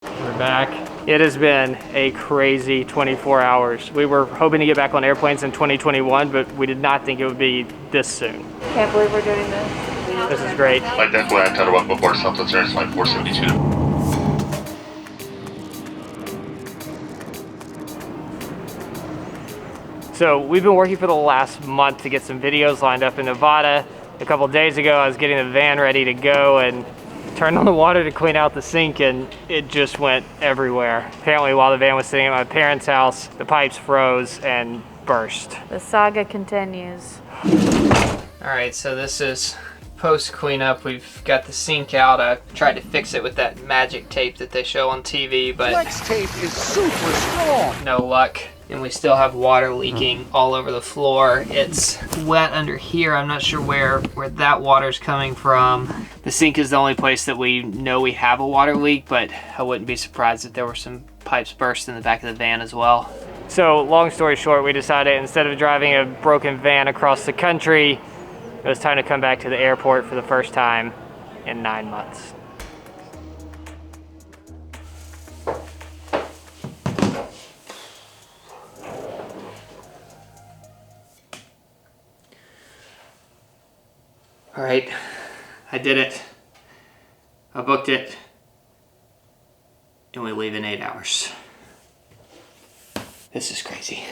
We're back. It has been a crazy 24 hours. We were hoping to get back on airplanes in 2021, but we did not think it would be this soon. Can't believe we're doing this. This is great. Like that's why I tried to walk before something's there. It's like 472. So we've been working for the last month to get some videos lined up in Nevada. A couple days ago, I was getting the van ready to go and turned on the water to clean out the sink, and it just went everywhere. Apparently, while the van was sitting at my parents' house, the pipes froze and burst. The saga continues. All right, so this is post cleanup. We've got the sink out. I tried to fix it with that magic tape that they show on TV, but Flex tape is super strong. no luck. And we still have water leaking all over the floor. It's wet under here. I'm not sure where that water's coming from. The sink is the only place that we know we have a water leak, but I wouldn't be surprised if there were some pipes burst in the back of the van as well. So long story short, we decided instead of driving a broken van across the country, it was time to come back to the airport for the first time in 9 months. All right, I did it. I booked it, and we leave in 8 hours. This is crazy.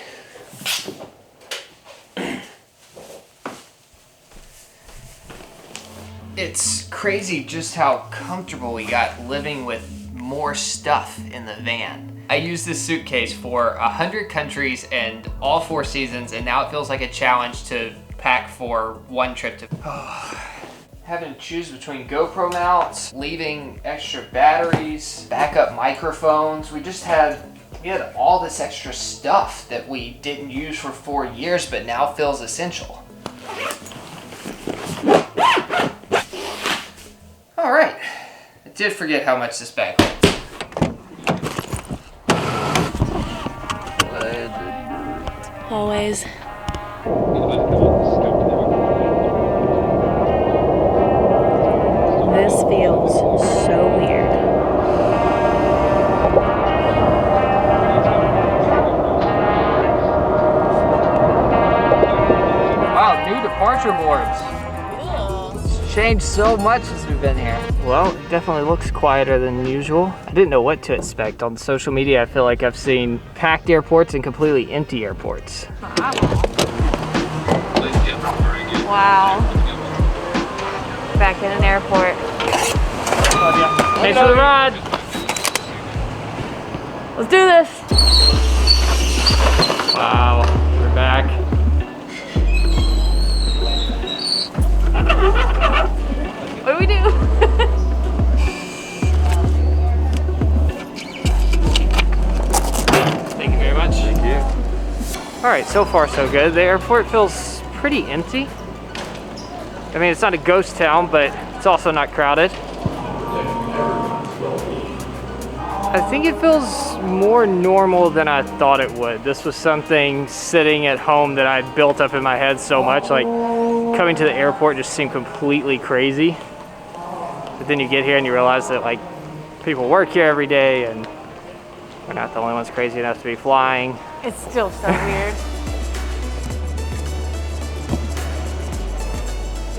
It's crazy just how comfortable we got living with more stuff in the van. I used this suitcase for 100 countries and all 4 seasons, and now it feels like a challenge to pack for one trip to. Having to choose between GoPro mounts, leaving extra batteries, backup microphones. We had all this extra stuff that we didn't use for 4 years, but now feels essential. All right, I did forget how much this bag holds. Always. This feels so weird. Wow, new departure boards. It's changed so much since we've been here. Well, it definitely looks quieter than usual. I didn't know what to expect. On social media, I feel like I've seen packed airports and completely empty airports. Wow. Back in an airport. Thanks for the ride. Let's do this. Wow, we're back. What do we do? Thank you very much. Thank you. All right, so far so good. The airport feels pretty empty. I mean, it's not a ghost town, but it's also not crowded. I think it feels more normal than I thought it would. This was something sitting at home that I'd built up in my head so much. Like, coming to the airport just seemed completely crazy. But then you get here and you realize that, like, people work here every day and we're not the only ones crazy enough to be flying. It's still so weird.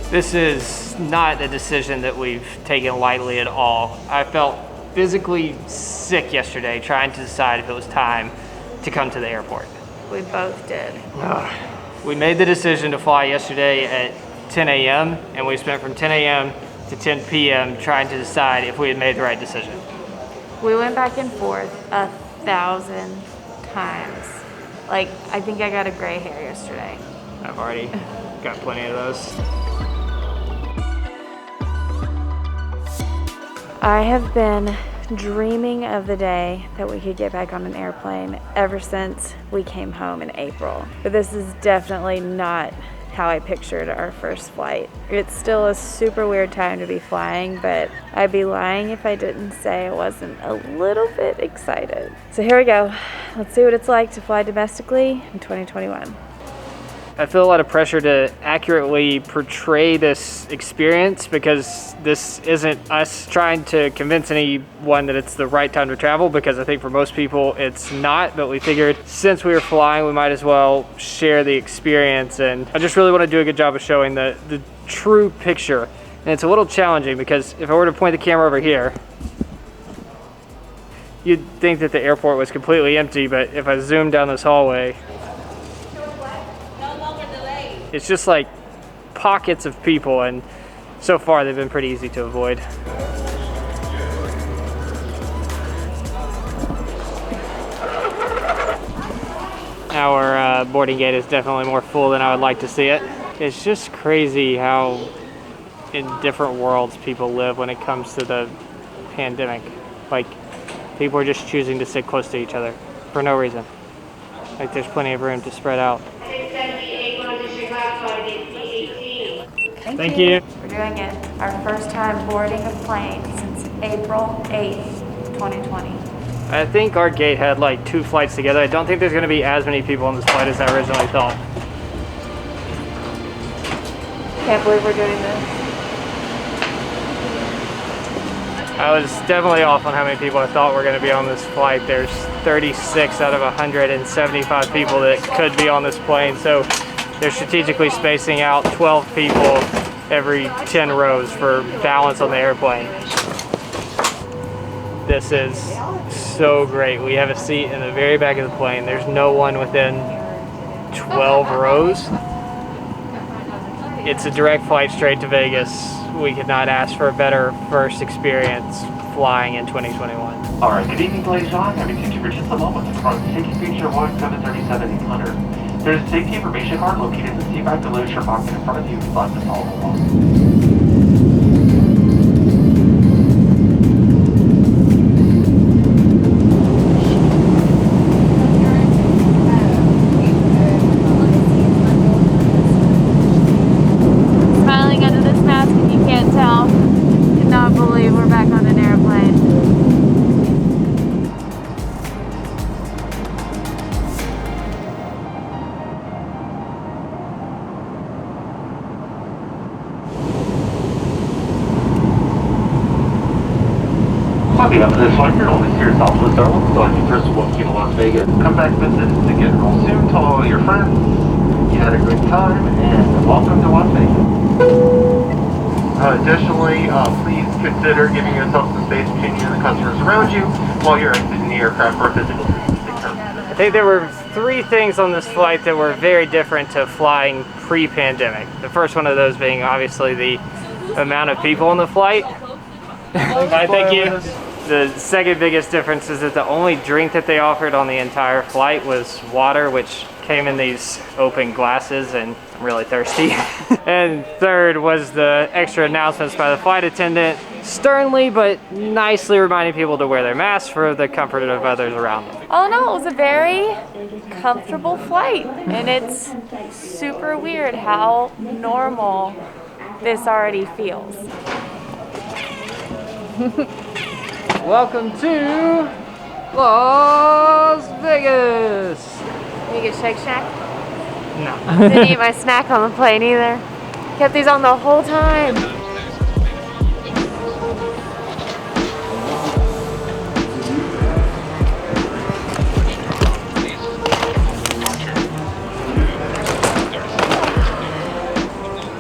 This is not a decision that we've taken lightly at all. I felt physically sick yesterday trying to decide if it was time to come to the airport. We both did. We made the decision to fly yesterday at 10 a.m. and we spent from 10 a.m. to 10 p.m. trying to decide if we had made the right decision. We went back and forth 1,000 times. Like, I think I got a gray hair yesterday. I've already got plenty of those. I have been dreaming of the day that we could get back on an airplane ever since we came home in April. But this is definitely not how I pictured our first flight. It's still a super weird time to be flying, but I'd be lying if I didn't say I wasn't a little bit excited. So here we go. Let's see what it's like to fly domestically in 2021. I feel a lot of pressure to accurately portray this experience because this isn't us trying to convince anyone that it's the right time to travel, because I think for most people it's not, but we figured since we were flying we might as well share the experience, and I just really want to do a good job of showing the true picture. And it's a little challenging because if I were to point the camera over here, you'd think that the airport was completely empty, but if I zoom down this hallway, it's just like pockets of people, and so far they've been pretty easy to avoid. Our boarding gate is definitely more full than I would like to see it. It's just crazy how in different worlds people live when it comes to the pandemic. Like, people are just choosing to sit close to each other for no reason. Like, there's plenty of room to spread out. Thank you. We're doing it. Our first time boarding a plane since April 8th, 2020. I think our gate had like 2 flights together. I don't think there's going to be as many people on this flight as I originally thought. Can't believe we're doing this. I was definitely off on how many people I thought were going to be on this flight. There's 36 out of 175 people that could be on this plane, so they're strategically spacing out 12 people every 10 rows for balance on the airplane. This is so great. We have a seat in the very back of the plane. There's no one within 12 rows. It's a direct flight straight to Vegas. We could not ask for a better first experience flying in 2021. All right, good evening, ladies and gentlemen. I'm going to take you for just a moment to front safety feature 1737-800. There's a safety information card located in the seat back below your pocket in front of you. You'd like to follow along. On behalf of this flight, you're only here Southwest Airlines, so you first walk you to Las Vegas. Come back visit us again real soon. Tell all your friends you had a great time, and welcome to Las Vegas. Additionally, please consider giving yourself some space between you and the customers around you while you're exiting the aircraft for physical distancing. I think there were 3 things on this flight that were very different to flying pre-pandemic. The first one of those being obviously the amount of people on the flight. Thank you. The second biggest difference is that the only drink that they offered on the entire flight was water, which came in these open glasses, and I'm really thirsty. And third was the extra announcements by the flight attendant, sternly but nicely reminding people to wear their masks for the comfort of others around them. All in all, it was a very comfortable flight, and it's super weird how normal this already feels. Welcome to Las Vegas. You get Shake Shack? No. Didn't eat my snack on the plane either. Kept these on the whole time.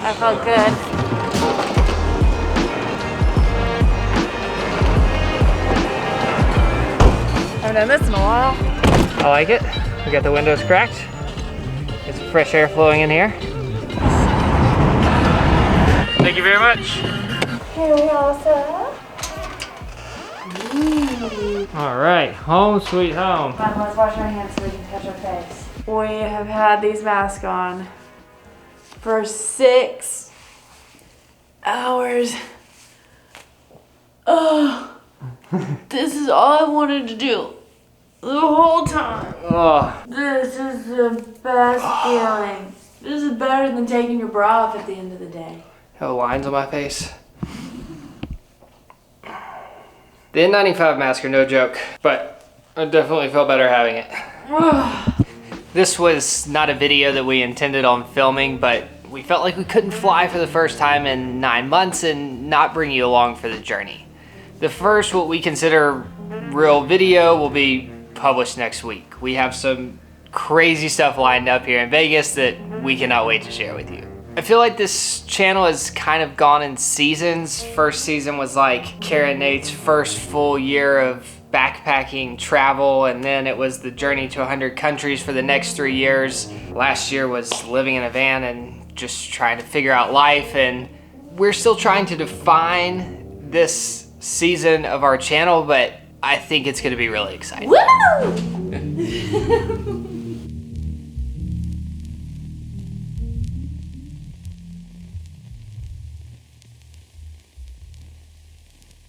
I felt good. Haven't done this in a while. I like it. We got the windows cracked. Get some fresh air flowing in here. Thank you very much. Here we also. All right, home sweet home. Come on, let's wash our hands so we can touch our face. We have had these masks on for 6 hours. Oh, this is all I wanted to do the whole time. Oh. This is the best feeling. This is better than taking your bra off at the end of the day. Have lines on my face. The N95 masks are no joke, but I definitely felt better having it. This was not a video that we intended on filming, but we felt like we couldn't fly for the first time in 9 months and not bring you along for the journey. The first, what we consider real video, will be published next week. We have some crazy stuff lined up here in Vegas that we cannot wait to share with you. I feel like this channel has kind of gone in seasons. First season was like Kara and Nate's first full year of backpacking travel, and then it was the journey to 100 countries for the next 3 years. Last year was living in a van and just trying to figure out life, and we're still trying to define this season of our channel, but I think it's going to be really exciting. Woo!